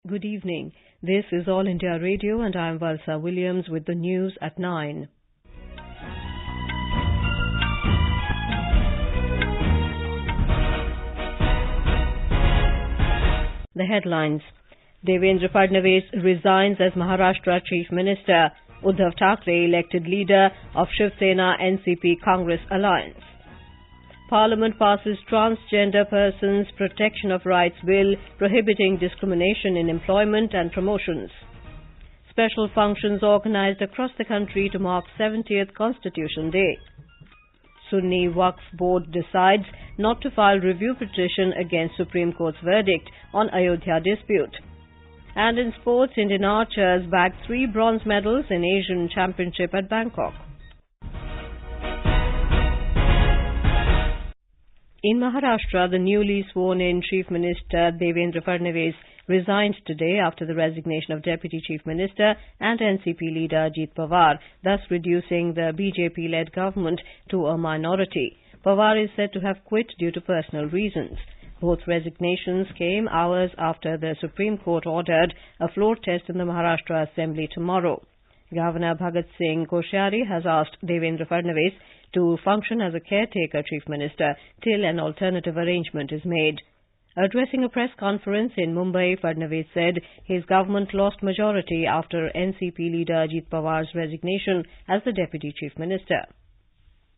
Good evening. This is All India Radio and I am Valsa Williams with the news at 9. The headlines. Devendra Fadnavis resigns as Maharashtra Chief Minister. Uddhav Thackeray elected leader of Shiv Sena and CPM Congress alliance. Parliament passes Transgender Persons Protection of Rights Bill prohibiting discrimination in employment and promotions. Special functions organized across the country to mark 70th Constitution Day. Sunni Waqf Board decides not to file review petition against Supreme Court's verdict on Ayodhya dispute. And in sports, Indian archers bagged 3 bronze medals in Asian Championship at Bangkok. In Maharashtra, the newly sworn-in Chief Minister Devendra Fadnavis resigned today after the resignation of Deputy Chief Minister and NCP leader Ajit Pawar, thus reducing the BJP-led government to a minority. Pawar is said to have quit due to personal reasons. Both resignations came hours after the Supreme Court ordered a floor test in the Maharashtra Assembly tomorrow. Governor Bhagat Singh Koshyari has asked Devendra Fadnavis to function as a caretaker Chief Minister till an alternative arrangement is made. Addressing a press conference in Mumbai, Fadnavis said his government lost majority after NCP leader Ajit Pawar's resignation as the Deputy Chief Minister.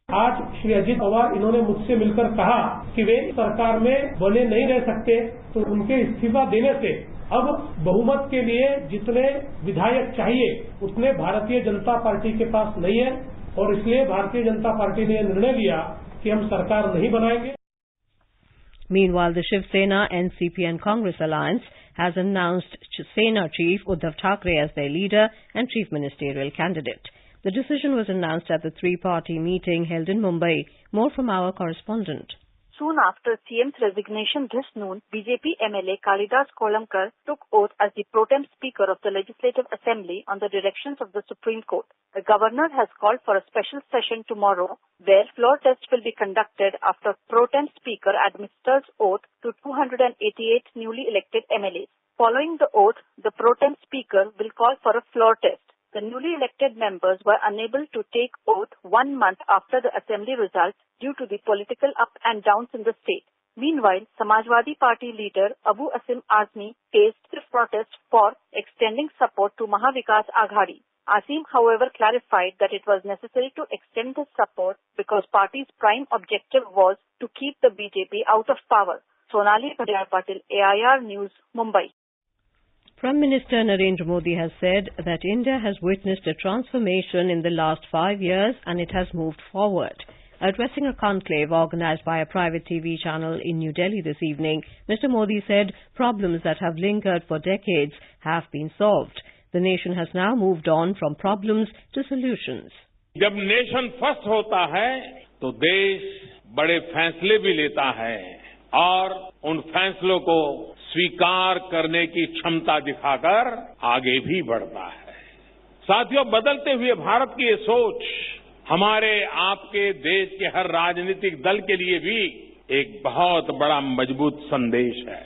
आज श्री अजीत पवार इन्होंने मुझसे मिलकर कहा कि वे सरकार में बने नहीं रह सकते, तो उनके इस्तीफा देने से अब बहुमत के लिए जितने विधायक चाहिए उतने भारतीय जनता पार्टी के पास नहीं है और इसलिए भारतीय जनता पार्टी ने निर्णय लिया कि हम सरकार नहीं बनाएंगे. Meanwhile, the Shiv Sena and CPM Congress alliance has announced Sena Chief Uddhav Thackeray as their leader and chief ministerial candidate. The decision was announced at the 3-party meeting held in Mumbai. More from our correspondent. Soon after CM's resignation this noon, BJP MLA Kalidas Kolamkar took oath as the pro tem Speaker of the Legislative Assembly on the directions of the Supreme Court. The Governor has called for a special session tomorrow where floor tests will be conducted after pro tem Speaker administers oath to 288 newly elected MLAs. Following the oath, the pro tem Speaker will call for a floor test. The newly elected members were unable to take oath 1 month after the assembly results due to the political up and downs in the state. Meanwhile, Samajwadi Party leader Abu Asim Azmi faced protest for extending support to Mahavikas Aghadi. Asim, however, clarified that it was necessary to extend this support because party's prime objective was to keep the BJP out of power. Sonali Padiyar Patil, AIR News, Mumbai. Prime Minister Narendra Modi has said that India has witnessed a transformation in the last 5 years and it has moved forward. Addressing a conclave organized by a private TV channel in New Delhi this evening, Mr. Modi said problems that have lingered for decades have been solved. The nation has now moved on from problems to solutions. जब nation first होता है तो देश बड़े फैसले भी लेता है और उन फैसलों को स्वीकार करने की क्षमता दिखाकर आगे भी बढ़ता है. साथियों, बदलते हुए भारत की ये सोच हमारे आपके देश के हर राजनीतिक दल के लिए भी एक बहुत बड़ा मजबूत संदेश है.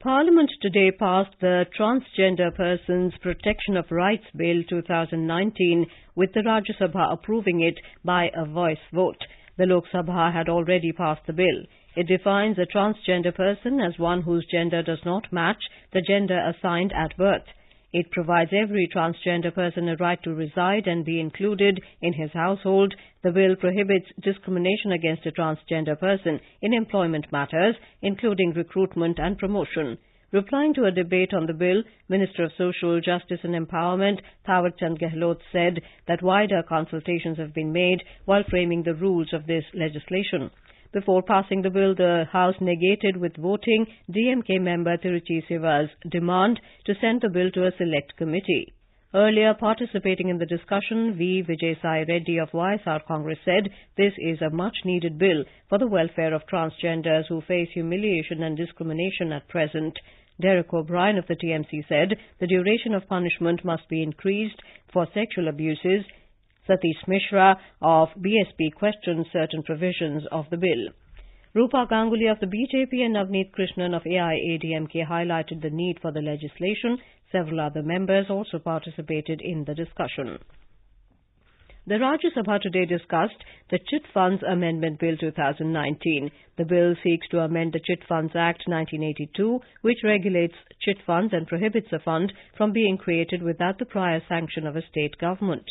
Parliament today passed the Transgender Persons Protection of Rights Bill 2019 with the Rajya Sabha approving it by a voice vote. The Lok Sabha had already passed the bill. It defines a transgender person as one whose gender does not match the gender assigned at birth. It provides every transgender person a right to reside and be included in his household. The bill prohibits discrimination against a transgender person in employment matters, including recruitment and promotion. Replying to a debate on the bill, Minister of Social Justice and Empowerment, Thawar Chand Gehlot, said that wider consultations have been made while framing the rules of this legislation. Before passing the bill, the House negated with voting DMK member Tiruchi Siva's demand to send the bill to a select committee. Earlier, participating in the discussion, V. Vijay Sai Reddy of YSR Congress said this is a much-needed bill for the welfare of transgenders who face humiliation and discrimination at present. Derek O'Brien of the TMC said the duration of punishment must be increased for sexual abuses. Satish Mishra of BSP questioned certain provisions of the bill. Rupa Ganguly of the BJP and Navneet Krishnan of AIADMK highlighted the need for the legislation. Several other members also participated in the discussion. The Rajya Sabha today discussed the Chit Funds Amendment Bill 2019. The bill seeks to amend the Chit Funds Act 1982, which regulates chit funds and prohibits a fund from being created without the prior sanction of a state government.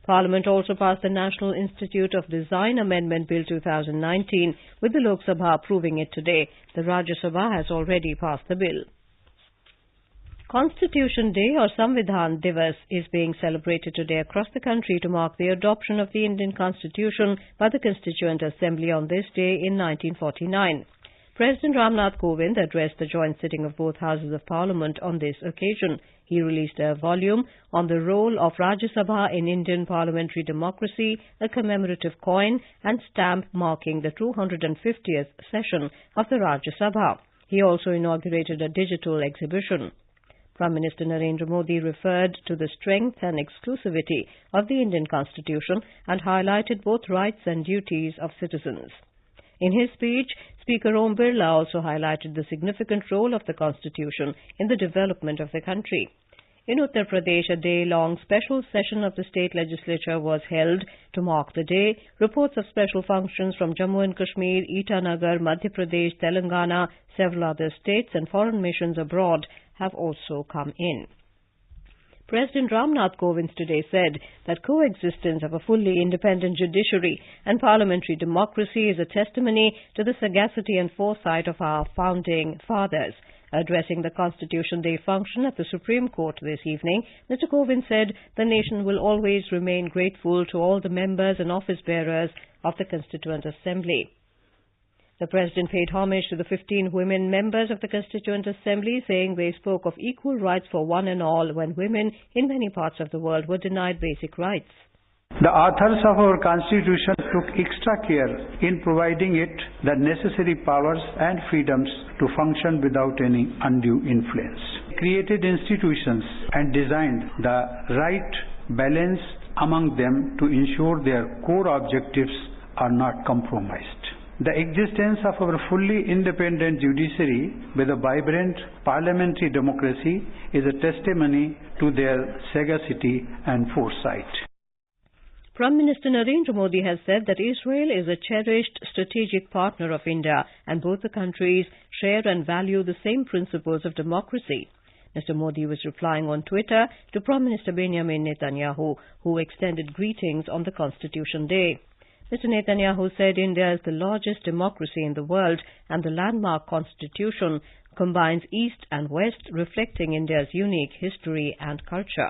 Parliament also passed the National Institute of Design Amendment Bill 2019, with the Lok Sabha approving it today. The Rajya Sabha has already passed the bill. Constitution Day or Samvidhan Divas is being celebrated today across the country to mark the adoption of the Indian Constitution by the Constituent Assembly on this day in 1949. President Ram Kovind addressed the joint sitting of both houses of Parliament on this occasion. He released a volume on the role of Rajya Sabha in Indian parliamentary democracy, a commemorative coin and stamp marking the 250th session of the Rajya Sabha. He also inaugurated a digital exhibition. Prime Minister Narendra Modi referred to the strength and exclusivity of the Indian Constitution and highlighted both rights and duties of citizens. In his speech, Speaker Om Birla also highlighted the significant role of the Constitution in the development of the country. In Uttar Pradesh, a day-long special session of the state legislature was held to mark the day. Reports of special functions from Jammu and Kashmir, Itanagar, Madhya Pradesh, Telangana, several other states and foreign missions abroad have also come in. President Ram Kovind today said that coexistence of a fully independent judiciary and parliamentary democracy is a testimony to the sagacity and foresight of our founding fathers. Addressing the Constitution Day function at the Supreme Court this evening, Mr. Kovind said the nation will always remain grateful to all the members and office bearers of the Constituent Assembly. The President paid homage to the 15 women members of the Constituent Assembly, saying they spoke of equal rights for one and all when women in many parts of the world were denied basic rights. The authors of our Constitution took extra care in providing it the necessary powers and freedoms to function without any undue influence. Created institutions and designed the right balance among them to ensure their core objectives are not compromised. The existence of our fully independent judiciary with a vibrant parliamentary democracy is a testimony to their sagacity and foresight. Prime Minister Narendra Modi has said that Israel is a cherished strategic partner of India and both the countries share and value the same principles of democracy. Mr. Modi was replying on Twitter to Prime Minister Benjamin Netanyahu, who extended greetings on the Constitution Day. Mr. Netanyahu said India is the largest democracy in the world and the landmark constitution combines East and West, reflecting India's unique history and culture.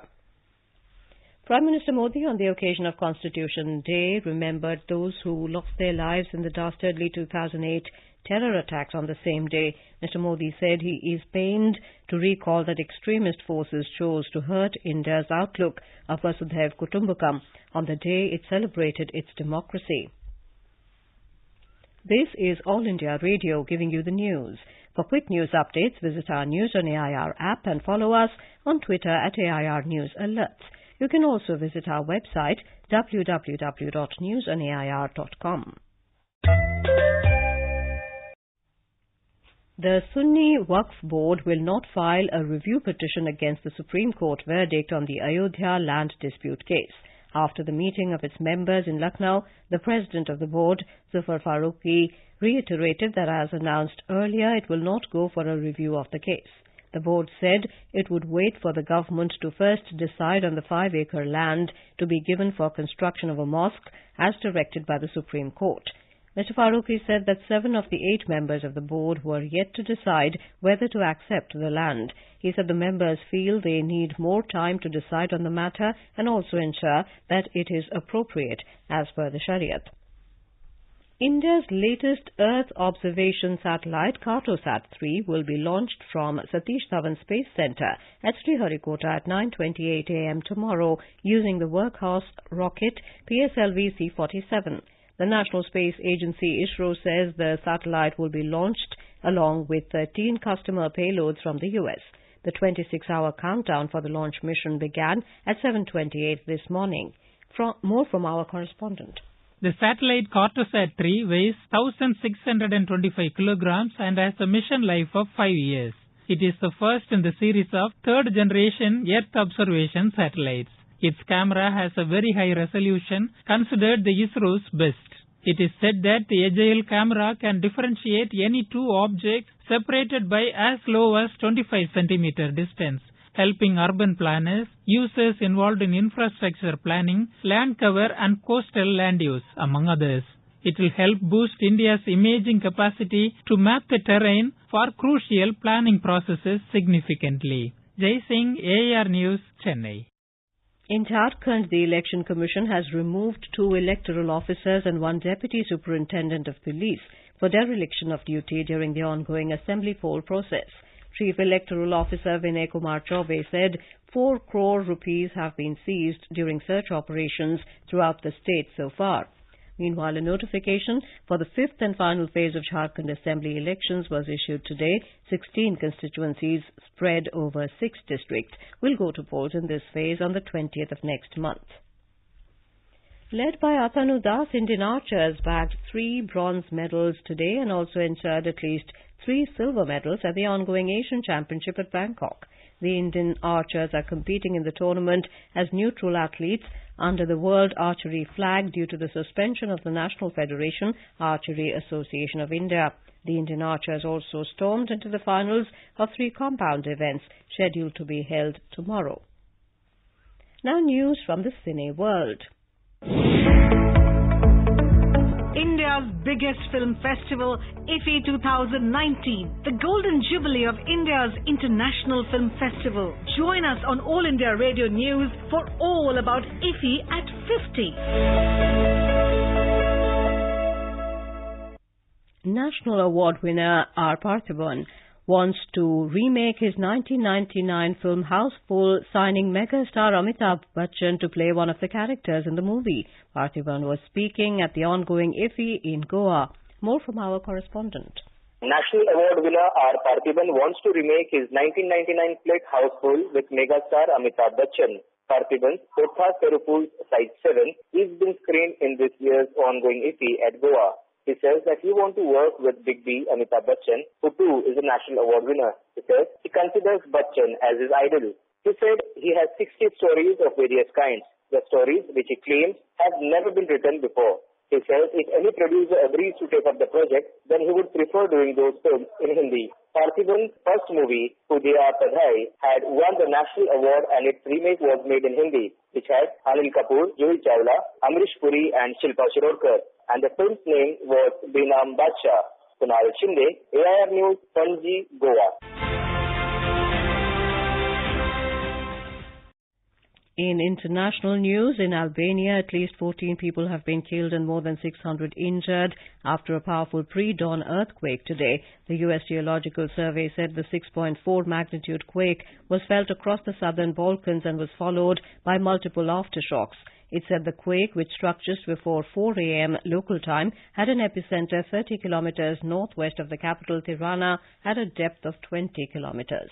Prime Minister Modi, on the occasion of Constitution Day, remembered those who lost their lives in the dastardly 2008 terror attacks on the same day. Mr. Modi said he is pained to recall that extremist forces chose to hurt India's outlook of Vasudhaiv Kutumbakam on the day it celebrated its democracy. This is All India Radio giving you the news. For quick news updates, visit our News on AIR app and follow us on Twitter at AIR News Alerts. You can also visit our website www.newsonair.com. The Sunni Waqf Board will not file a review petition against the Supreme Court verdict on the Ayodhya land dispute case. After the meeting of its members in Lucknow, the president of the board, Zafar Farooqi, reiterated that as announced earlier, it will not go for a review of the case. The board said it would wait for the government to first decide on the 5-acre land to be given for construction of a mosque as directed by the Supreme Court. Mr. Farooqi said that 7 of the 8 members of the board were yet to decide whether to accept the land. He said the members feel they need more time to decide on the matter and also ensure that it is appropriate as per the Shariat. India's latest Earth observation satellite, Cartosat-3, will be launched from Satish Dhawan Space Centre at Sriharikota at 9:28 a.m. tomorrow using the workhorse rocket PSLV C-47. The National Space Agency ISRO says the satellite will be launched along with 13 customer payloads from the US. The 26-hour countdown for the launch mission began at 7:28 this morning. More from our correspondent. The satellite Cartosat-3 weighs 1,625 kilograms and has a mission life of 5 years. It is the first in the series of third-generation Earth observation satellites. Its camera has a very high resolution, considered the ISRO's best. It is said that the agile camera can differentiate any two objects separated by as low as 25 cm distance, helping urban planners, users involved in infrastructure planning, land cover and coastal land use, among others. It will help boost India's imaging capacity to map the terrain for crucial planning processes significantly. Jai Singh, AIR News, Chennai. In Jharkhand, the Election Commission has removed 2 electoral officers and 1 deputy superintendent of police for dereliction of duty during the ongoing assembly poll process. Chief Electoral Officer Vinay Kumar Chaubey said 4 crore rupees have been seized during search operations throughout the state so far. Meanwhile, a notification for the 5th and final phase of Jharkhand Assembly elections was issued today. 16 constituencies spread over 6 districts will go to polls in this phase on the 20th of next month. Led by Atanu Das, Indian archers bagged 3 bronze medals today and also ensured at least 3 silver medals at the ongoing Asian Championship at Bangkok. The Indian archers are competing in the tournament as neutral athletes under the World Archery flag due to the suspension of the National Federation Archery Association of India. The Indian archers also stormed into the finals of 3 compound events scheduled to be held tomorrow. Now news from the cine world. India's biggest film festival, IFFI 2019, the golden jubilee of India's international film festival. Join us on All India Radio News for all about IFFI at 50. National Award winner R. Parthiban wants to remake his 1999 film Houseful, signing megastar Amitabh Bachchan to play one of the characters in the movie. Parthiban was speaking at the ongoing IFFI in Goa. More from our correspondent. National Award winner R. Parthiban wants to remake his 1999 flick Houseful with megastar Amitabh Bachchan. Parthiban's Kotha Terupul's Site 7 is being screened in this year's ongoing IFFI at Goa. He says that he wants to work with Big B Amitabh Bachchan, who too is a national award winner. He says he considers Bachchan as his idol. He said he has 60 stories of various kinds. The stories, which he claims, have never been written before. He says if any producer agrees to take up the project, then he would prefer doing those films in Hindi. Parthiban's first movie, Khudiya Padhai, had won the national award and its remake was made in Hindi, which had Anil Kapoor, Juhi Chawla, Amrish Puri and Shilpa Shirokar. And the film's name was Benam Badshah. Kunal Shinde, AIR News, Panji, Goa. In international news, in Albania, at least 14 people have been killed and more than 600 injured after a powerful pre-dawn earthquake today. The U.S. Geological Survey said the 6.4 magnitude quake was felt across the southern Balkans and was followed by multiple aftershocks. It said the quake, which struck just before 4 a.m. local time, had an epicenter 30 kilometers northwest of the capital Tirana at a depth of 20 kilometers.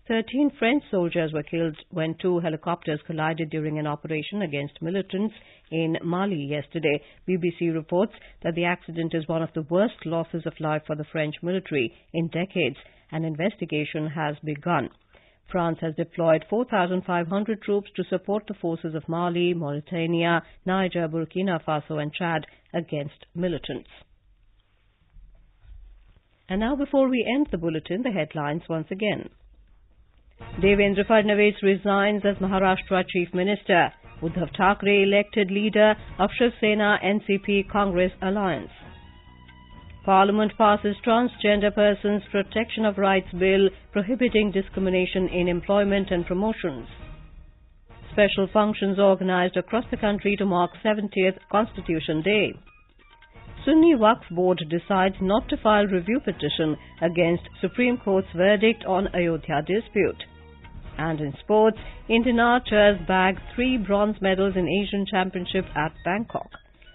13 French soldiers were killed when 2 helicopters collided during an operation against militants in Mali yesterday. BBC reports that the accident is one of the worst losses of life for the French military in decades. An investigation has begun. France has deployed 4,500 troops to support the forces of Mali, Mauritania, Niger, Burkina Faso and Chad against militants. And now, before we end the bulletin, the headlines once again. Devendra Fadnavis resigns as Maharashtra Chief Minister. Uddhav Thackeray elected leader of Shiv Sena and CPM Congress alliance. Parliament passes Transgender Persons Protection of Rights Bill prohibiting discrimination in employment and promotions. Special functions organized across the country to mark 70th Constitution Day. Sunni Waqf Board decides not to file review petition against Supreme Court's verdict on Ayodhya dispute. And in sports, Indian archers bagged 3 bronze medals in Asian Championship at Bangkok.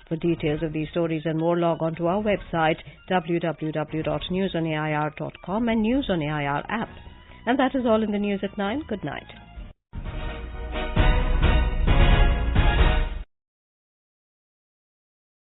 For details of these stories and more, log on to our website www.newsonair.com and News on AIR app. And that is all in the news at 9. Good night.